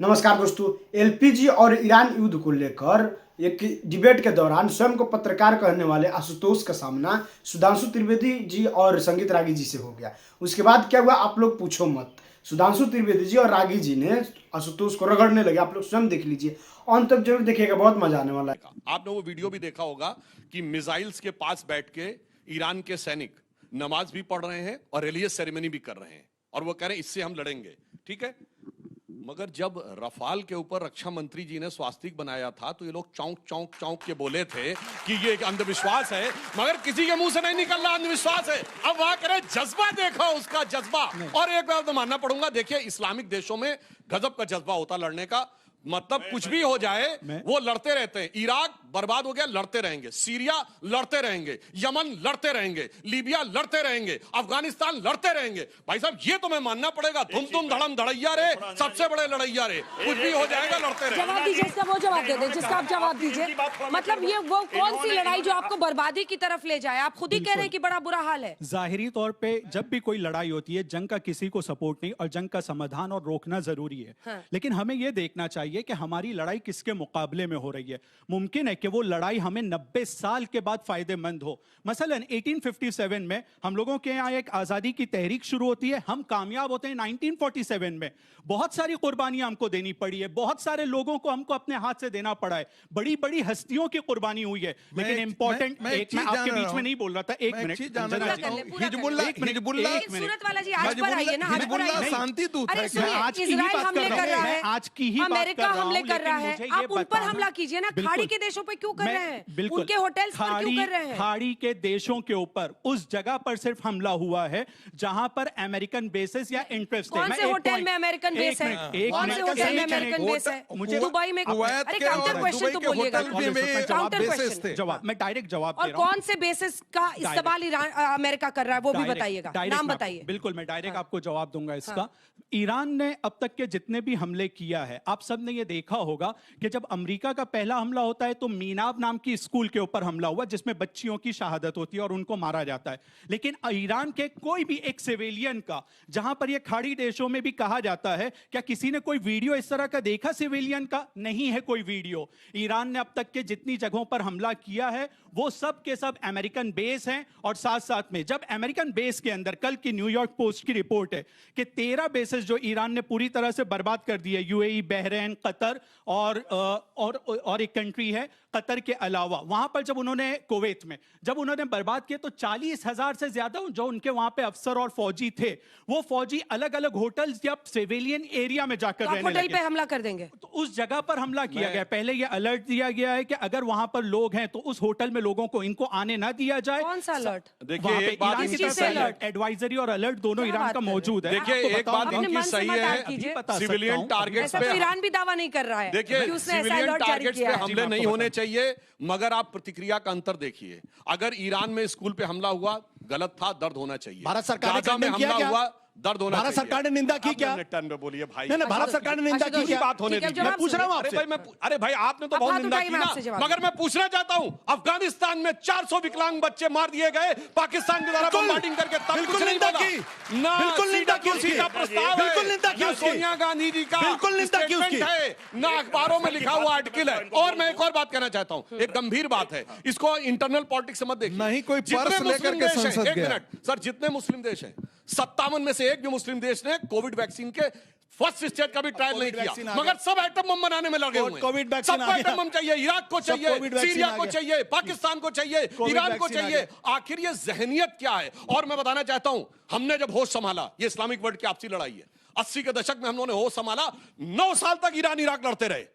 नमस्कार दोस्तों। एलपीजी और ईरान युद्ध को लेकर एक डिबेट के दौरान स्वयं को पत्रकार कहने वाले आशुतोष का सामना सुधांशु त्रिवेदी जी और संगीत रागी जी से हो गया। उसके बाद क्या हुआ आप लोग पूछो मत। सुधांशु त्रिवेदी जी और रागी जी ने आशुतोष को रगड़ने लगे। आप लोग स्वयं देख लीजिए, अंत तक जरूर देखिएगा, बहुत मजा आने वाला है। आपने वो वीडियो भी देखा होगा कि मिसाइल्स के पास बैठ के ईरान के सैनिक नमाज भी पढ़ रहे हैं और रिलीजियस सेरेमनी भी कर रहे हैं और वो कह रहे हैं इससे हम लड़ेंगे। ठीक है, मगर जब रफाल के ऊपर रक्षा मंत्री जी ने स्वास्तिक बनाया था तो ये लोग चौंक चौंक चौंक के बोले थे कि ये एक अंधविश्वास है, मगर किसी के मुंह से नहीं निकल रहा अंधविश्वास है। अब वहां करे जज्बा, देखो उसका जज्बा। और एक बार तो मानना पड़ूंगा, देखिए इस्लामिक देशों में गजब का जज्बा होता लड़ने का। मतलब कुछ भी हो जाए वो लड़ते रहते हैं। इराक बर्बाद हो गया, लड़ते रहेंगे। सीरिया लड़ते रहेंगे, यमन लड़ते रहेंगे, लीबिया लड़ते रहेंगे, अफगानिस्तान लड़ते रहेंगे। भाई साहब ये तो मैं मानना पड़ेगा, तुम धड़म धड़ैया रे, सबसे बड़े लड़ैया रे। कुछ भी हो जाएगा लड़ते रहेंगे। जवाब दीजिए इसका, वो जवाब दे दें जिसका आप जवाब दीजिए। मतलब ये वो कौन सी लड़ाई जो आपको बर्बादी की तरफ ले जाए? आप खुद ही कह रहे हैं कि बड़ा बुरा हाल है। जाहिरी तौर पे जब भी कोई लड़ाई होती है, जंग का किसी को सपोर्ट नहीं और जंग का समाधान और रोकना जरूरी है। हाँ। लेकिन हमें यह देखना चाहिए कि हमारी लड़ाई किसके मुकाबले में हो रही है। मुमकिन है कि वो लड़ाई हमें 90 साल के बाद फायदेमंद हो। मसलन 1857 में हम लोगों के यहाँ एक आजादी की तहरीक शुरू होती है, हम कामयाब होते हैं 1947 में। बहुत सारी कुर्बानियां हमको देनी पड़ी है, बहुत सारे लोगों को हमको अपने हाथ से देना पड़ा है, बड़ी बड़ी हस्तियों की कुर्बानी हुई है। लेकिन इंपॉर्टेंट मैं आपके बीच में नहीं बोल रहा था, एक मिनट। शांति दूत है। आज की ही बात कर रहा हूं, आज की ही अमेरिका हमले कर रहा है, आप उन पर हमला कीजिए ना। खाड़ी के देशों पे क्यों कर रहे हैं? बिल्कुल, उनके होटल्स पर क्यों कर रहे हैं? खाड़ी के देशों के ऊपर उस जगह पर सिर्फ हमला हुआ है जहां पर अमेरिकन बेसिस या इंटरेस्ट है। कौन से होटल में अमेरिकन बेस है? कौन से होटल में अमेरिकन बेस है? मुझे दुबई में। अरे काउंटर क्वेश्चन तो बोलिएगा। काउंटर क्वेश्चन जवाब, मैं डायरेक्ट जवाब दे और रहा हूं। कौन से बेसिस का इस्तेमाल ईरान अमेरिका कर रहा है वो भी बताइएगा, नाम बताइए। बिल्कुल, मैं डायरेक्ट आपको जवाब दूंगा इसका। ईरान ने अब तक के जितने भी हमले किया है, आप सब ने ये देखा होगा कि जब अमेरिका का पहला हमला होता है तो मीनाब नाम की स्कूल के ऊपर हमला हुआ जिसमें बच्चियों की शहादत होती है और उनको मारा जाता है। लेकिन ईरान के कोई भी एक सिविलियन का, जहां पर ये खाड़ी देशों में भी कहा जाता है, क्या किसी ने कोई वीडियो इस तरह का देखा सिविलियन का? नहीं है कोई वीडियो। ईरान ने अब तक के जितनी जगहों पर हमला किया है वो सब के सब अमेरिकन बेस हैं। और साथ साथ में जब अमेरिकन बेस के अंदर, कल की न्यूयॉर्क पोस्ट की रिपोर्ट है कि 13 बेसेस जो ईरान ने पूरी तरह से बर्बाद कर दिए, यूएई, बहरीन, कतर और एक कंट्री है कतर के अलावा, वहां पर जब उन्होंने कुवैत में जब उन्होंने बर्बाद किए तो 40,000 से ज्यादा जो उनके वहां पे अफसर और फौजी थे, वो फौजी अलग अलग होटल्स या सिविलियन एरिया में जाकर रहने लगे। होटल पे हमला कर देंगे तो उस जगह पर हमला किया गया। पहले ये अलर्ट दिया गया है कि अगर वहां पर लोग हैं तो उस होटल में लोगों को, इनको आने ना दिया जाए। कौन सा अलर्ट? देखिए एक बात ईरान की तरफ से अलर्ट, एडवाइजरी और अलर्ट दोनों ईरान का मौजूद है। देखिए एक बात इनकी सही है, सिविलियन टारगेट्स पे ईरान भी दावा नहीं कर रहा है। देखिए सिविलियन टारगेट्स पे हमले नहीं होने चाहिए, मगर आप प्रतिक्रिया का अंतर देखिए। अगर ईरान में स्कूल पे हमला हुआ, गलत था, दर्द होना चाहिए। भारत सरकार गाजा में हमला हुआ, दर्द होना चाहिए। भारत सरकार ने निंदा की क्या? टर्न में बोलिए भाई। नहीं, भारत सरकार ने निंदा की क्या? बात होने दीजिए। मैं पूछ रहा हूं आपसे। अरे भाई आपने तो बहुत निंदा की ना, मगर मैं पूछना चाहता हूं, अफगानिस्तान में 400 विकलांग बच्चे मार दिए गए पाकिस्तान के द्वारा बॉम्बार्डिंग करके, बिल्कुल निंदा की, बिल्कुल निंदा की उसकी, बिल्कुल निंदा की उसकी, सोनिया गांधी जी का बिल्कुल निंदा की उसकी है ना, अखबारों में लिखा हुआ आर्टिकल है। और मैं एक और बात कहना चाहता हूं, एक गंभीर बात है, इसको इंटरनल पॉलिटिक्स मत देखिए। नहीं कोई पर्स लेकर के संसद गया। एक मिनट सर, जितने मुस्लिम देश हैं 57 में से एक भी मुस्लिम देश ने कोविड वैक्सीन के फर्स्ट स्टेज का भी ट्रायल नहीं किया, मगर सब एटम बम बनाने में लगे हुए हैं। कोविड वैक्सीन सबको एटम बम चाहिए, इराक को चाहिए, सीरिया को चाहिए, पाकिस्तान को चाहिए, ईरान को चाहिए। आखिर ये जहनियत क्या है? और मैं बताना चाहता हूं, हमने जब होश संभाला, ये इस्लामिक वर्ल्ड की आपसी लड़ाई है, 80 के दशक में हम लोगों ने होश संभाला, 9 साल तक ईरान इराक लड़ते रहे।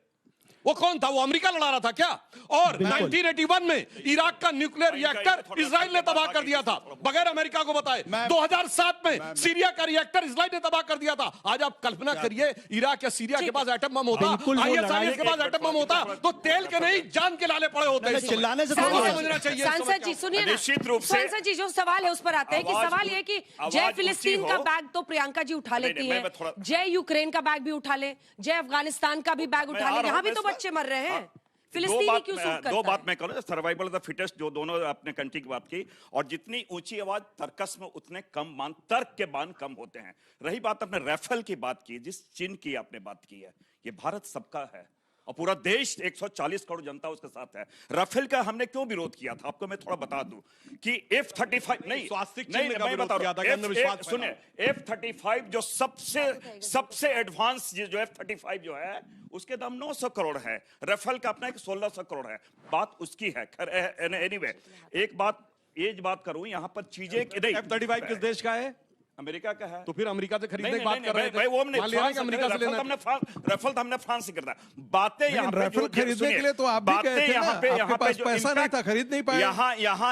वो कौन था? वो अमेरिका लड़ा रहा था क्या? और 1981 में इराक का न्यूक्लियर रिएक्टर इजराइल ने तबाह कर दिया था बगैर अमेरिका को बताए। 2007 में सीरिया का रिएक्टर इजराइल ने तबाह कर दिया था। आज आप कल्पना करिए, इराक या सीरिया के पास एटम बम होता, ISIS के पास एटम बम होता, तो तेल के नहीं जान के लाले पड़े होते। चिल्लाने से समझना चाहिए। सांसद जी सुनिए, निश्चित रूप से सांसद जी जो सवाल है उस पर आते हैं कि सवाल ये कि जय फिलिस्तीन का बैग तो प्रियंका जी उठा लेती है, जय यूक्रेन का बैग भी उठा ले, जय अफगानिस्तान का भी बैग उठा ले, यहाँ भी तो बच्चे मर रहे हैं। फिलिस्तीनी क्यों सूट करता है? दो बात मैं कहूँ, सर्वाइवल ऑफ द फिटेस्ट, जो दोनों अपने कंट्री की बात की, और जितनी ऊंची आवाज तर्कस में उतने कम मान, तर्क के मान कम होते हैं। रही बात आपने राफेल की बात की, जिस चिन्ह की आपने बात की है, ये भारत सबका है और पूरा देश 140 करोड़ जनता उसके साथ है। राफेल का हमने क्यों विरोध किया था आपको मैं थोड़ा बता दूं कि F-35 नहीं, स्वास्तिक नहीं, चिन्ह का मैं विरोध बता किया रहा था कि अंधविश्वास हूं, सुनिए, F-35 जो सबसे एडवांस जो F-35 जो है उसके दाम 900 करोड़ है, राफेल का अपना 1600 करोड़ है। बात उसकी है। एनीवे एक बात करूं यहां पर चीजें नहीं, F-35 किस देश का है? अमेरिका का है। तो फिर अमेरिका से खरीदने की बात नहीं, कर रहे थे। भाई वो हमने मान लिया कि अमेरिका से लेना राफेल तो हमने फ्रांस से करता है। बातें यहाँ पे राफेल खरीदने के लिए तो आप भी गए थे ना, आपके पास पैसा नहीं था, खरीद नहीं पाए।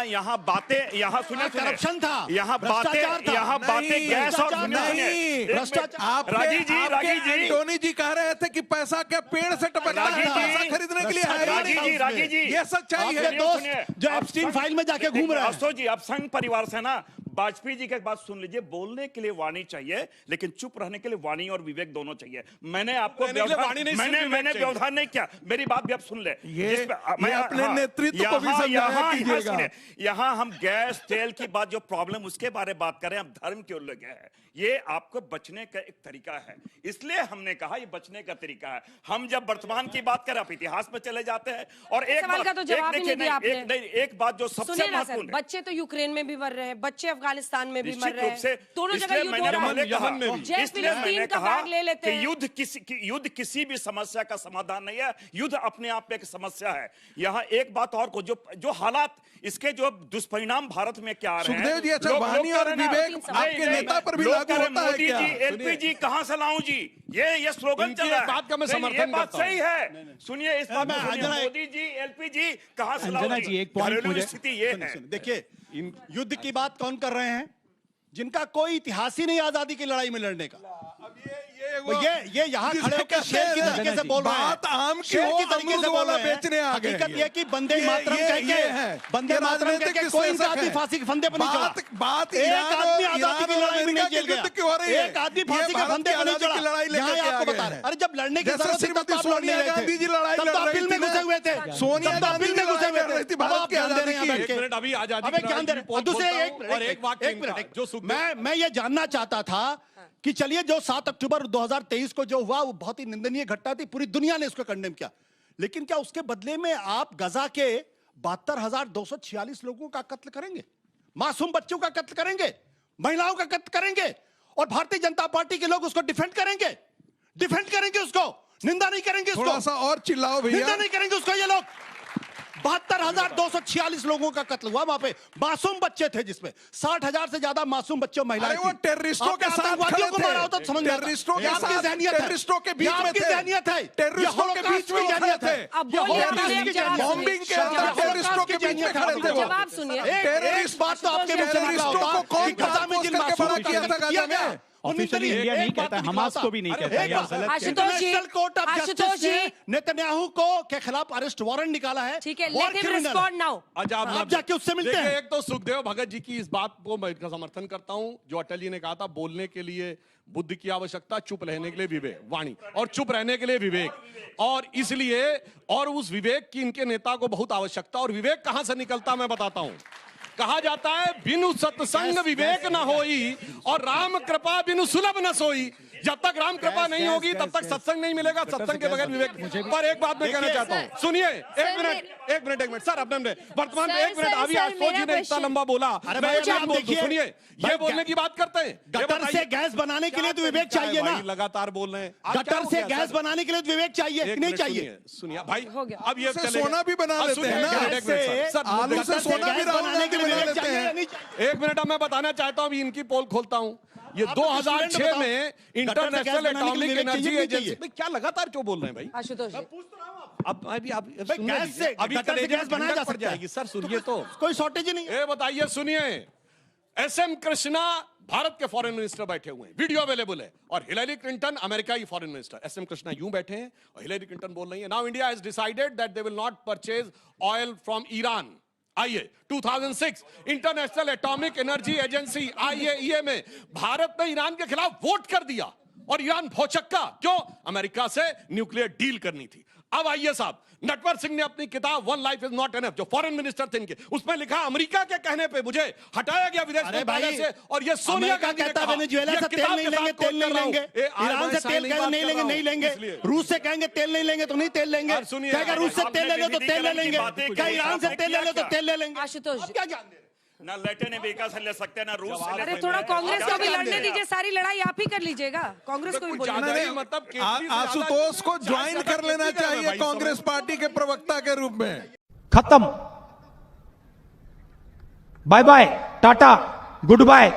यहाँ बातें, यहाँ सुनिए, करप्शन था, यहाँ बातें गैस और नहीं, रागी जी एंटोनी जी कह रहे थे कि पैसा क्या पेड़ से टपकता है, पैसा खरीदने के लिए है। रागी जी ये सच्चाई है। दोस्त जो एप्स्टीन फाइल में जाके घूम रहा है। अफसोस जी, आप संघ परिवार से ना, वाजपेयी जी की बात सुन लीजिए, बोलने के लिए वाणी चाहिए लेकिन चुप रहने के लिए वाणी और विवेक दोनों चाहिए। मैंने आपको मैंने व्यवधान नहीं किया, मेरी बात भी आप सुन ले। ये अपने नेतृत्व को भी समझाया कीजिएगा। यहाँ हम गैस तेल की बात जो प्रॉब्लम उसके बारे में बात करें, हम धर्म के उल्लेख है, ये आपको बचने का एक तरीका है, इसलिए हमने कहा ये बचने का तरीका है। हम जब वर्तमान की बात करें आप इतिहास में चले जाते हैं। और एक सवाल का तो जवाब ही नहीं दिया आपने। एक बात जो सबसे महत्वपूर्ण है, बच्चे तो यूक्रेन में भी मर रहे हैं, बच्चे अफगानिस्तान में भी मर रहे निश्चित रूप से, हैं, दोनों जगह इसलिए युद्ध मैंने हो रहा पहले है। कहा, जय इसलिए मैंने फिलिस्तीन का कहा बैग ले लेते कि हैं। युद्ध किसी भी समस्या का समाधान नहीं है, युद्ध अपने आप में एक समस्या है। यहाँ एक बात और को जो हालात इसके जो दुष्परिणाम भारत में क्या आ रहे हैं, सुखदेव जी, अच्छा वाणी और विवेक आपके नेता पर भी लागू होता है क्या? एलपीजी कहां से लाऊं जी, ये स्लोगन चल रहा है। बात का मैं समर्थन ये बात करता हूं। सही है। सुनिए इस बात को सुनिए, मोदी जी एलपीजी कहां से लाऊं जी, एक पॉइंट घरेलू मुझे स्थिति ये है। देखिए, युद्ध की बात कौन कर रहे हैं? जिनका कोई इतिहास ही नहीं आजादी की लड़ाई में लड़ने का। ये यहाँ खड़े होकर शेर की तरीके से बोल रहे हैं। बात आम की शेर हो, की तरीके से बोल वाला रहे हैं। बेचने आ गए। हकीकत ये कि बंदे मातरम ये कह के, है। बंदे ये मातरम कह राजनीतिक के कोई विश्लेषक आदमी है। फांसी के फंदे पर नहीं चढ़ा। बात एक ईरान आदमी और आजादी की लड़ाई में नहीं जेल गया। क्यों हो रही है? एक आदमी फांसी के फंदे पर नहीं चढ़ा। लड़ाई यहाँ लेकर आपको के बता आ रहे गए। हैं। अरे जब लड़ने की जैसे जरूरत थी तब श्रीमती तो आप लड़ सोनिया नहीं रहे गांधी जी थे। लड़ाई तब लड़ तो आप रही बिल में थी घुसे हुए थे। सोनिया तब तो आप गांधी बिल में घुसे हुए लड़ रही थी थे। भारत अब की आप ज्ञान दे रहे हैं आजादी बैठ की। के। एक मिनट, अभी आजादी अबे की ज्ञान दे लड़ाई रहे की हैं। दूसरे रिपोर्ट एक बोलता हूं और एक वाक्य मिनट जो सुखदेव, मैं ये जानना चाहता था कि चलिए जो 7 अक्टूबर 2023 को जो हुआ वो बहुत ही निंदनीय घटना थी, पूरी दुनिया ने इसको कंडेम किया, लेकिन क्या उसके बदले में आप गजा के 72,246 लोगों का कत्ल करेंगे, मासूम बच्चों का कत्ल करेंगे, महिलाओं का कत्ल करेंगे और भारतीय जनता पार्टी के लोग उसको डिफेंड करेंगे उसको, निंदा नहीं करेंगे उसको। थोड़ा सा और चिल्लाओ भैया। निंदा नहीं करेंगे उसको। ये लोग 72,246 लोगों का कत्ल हुआ, वहां पे मासूम बच्चे थे, जिसमें 60,000 से ज्यादा मासूम बच्चे और महिलाएं अरे वो थी। टेररिस्टों के आपने साथ आतंकवादियों को खड़े थे। मारा होता तो समझ में आता। टेररिस्टों के ये आपकी साथ, ज़हनियत है। टेररिस्टों के बीच ये में आपकी थे। ज़हनियत है। टेररिस्टों ये के बीच में हॉलोकॉस्ट की खड़े थे। ज़हनियत है। अब बोलिए, ये आप हॉलोकॉस्ट की जवाब ज़हनियत है। बॉम्बिंग के अंदर ये टेररिस्टों के बीच में खड़े थे वो। जवाब सुनिए। टेररिस्ट बात तो आपके मुंह से निकला टेररिस्टों होता को कौन कि गजा में जिन करके मासूमों बड़ा का किया था कत्ल गजा गया, में? ऑफिशियली इंडिया नहीं कहता, हमास को भी नहीं कहता, ये आप गलत कह रहे हैं। इंटरनेशनल कोर्ट ऑफ जस्टिस ने नेतन्याहू को के खिलाफ अरेस्ट वारंट निकाला है। ठीक है, War लेट हिम criminal है। Respond now. आप जाके उससे मिलते देखिए, हैं। एक तो सुखदेव भगत जी की इस बात को मैं इनका समर्थन करता हूं जो अटल जी ने कहा था, बोलने के लिए बुद्धि की आवश्यकता, चुप रहने के लिए विवेक, वाणी, और चुप रहने के लिए विवेक, और इसलिए और उस विवेक की इनके नेता को बहुत आवश्यकता। और विवेक कहां से निकलता मैं बताता हूं। कहा जाता है बिनु सत्संग विवेक न होई और राम कृपा बिनु सुलभ न सोई। जब तक राम कृपा नहीं होगी तब तक सत्संग नहीं मिलेगा, सत्संग के बगैर विवेक। पर एक बात मैं कहना चाहता हूँ, सुनिए, एक मिनट सर, अपने वर्तमान में एक मिनट, अभी आशुतोष जी ने इतना लंबा बोला, सुनिए, ये बोलने की बात करते हैं। गटर से गैस बनाने के लिए तो विवेक चाहिए ना। लगातार बोल रहे हैं, गटर से गैस बनाने के लिए तो विवेक चाहिए, नहीं चाहिए? सुनिए भाई, हो गया। अब ये सोना भी बना लेते हैं ना, आलू से सोना भी बनाने के लिए बना विवेक लेते चाहिए या हैं। नहीं चाहिए? एक मिनट, अब मैं बताना चाहता हूं, अभी इनकी पोल खोलता हूं। ये 2006 में इंटरनेशनल एटॉमिक एनर्जी एजेंसी, क्या लगातार क्यों बोल रहे हैं भाई? आशुतोष जी, अब अभी आप गैस से अभी गटर से गैस बनाया जा पड़ सकता है। जाएगी सर, सुनिए तो, कोई शॉर्टेज ही नहीं है। ये बताइए, सुनिए, एसएम कृष्णा भारत के फॉरेन मिनिस्टर बैठे हुए हैं, वीडियो अवेलेबल है, और हिलेरी क्लिंटन अमेरिका की फॉरेन मिनिस्टर। एसएम कृष्णा यूं बैठे हैं और हिलेरी क्लिंटन बोल रही है, now India has decided that they will not purchase oil from Iran. आइए, 2006 international atomic energy agency IAEA में भारत ने ईरान के खिलाफ वोट कर दिया और ईरान भौचक्का क्यों? अमेरिका से न्यूक्लियर डील करनी थी। अब आइए साहब, नटवर सिंह ने अपनी किताब one life is not enough, जो फॉरेन मिनिस्टर थे इनके, उसमें लिखा अमेरिका के कहने पे मुझे हटाया गया विदेश मंत्रालय से, और ये सोनिया गांधी ने कहता कहा, वेनेजुएला से तेल नहीं लेंगे, तेल नहीं लेंगे, ईरान से तेल नहीं लेंगे, नहीं लेंगे, रूस से कहेंगे तेल नहीं लेंगे तो नहीं तेल लेंगे, कहेगा रूस से तेल ले लो तो तेल ले लेंगे, क्या ईरान से तेल ले लो तो तेल ले लेंगे। आशुतोष, क्या ज्ञान दे रहे हैं? ना लैटिन अमेरिका से ले सकते हैं, ना रूस से ले अरे सकते थोड़ा हैं। कांग्रेस को भी क्या लड़ने ज्ञान दे दीजिए, सारी लड़ाई आप ही कर लीजिएगा, कांग्रेस को भी बोलिए। मतलब आशुतोष को ज्वाइन कर लेना चाहिए कांग्रेस पार्टी के प्रवक्ता के रूप में। खत्म, bye bye, tata, good bye.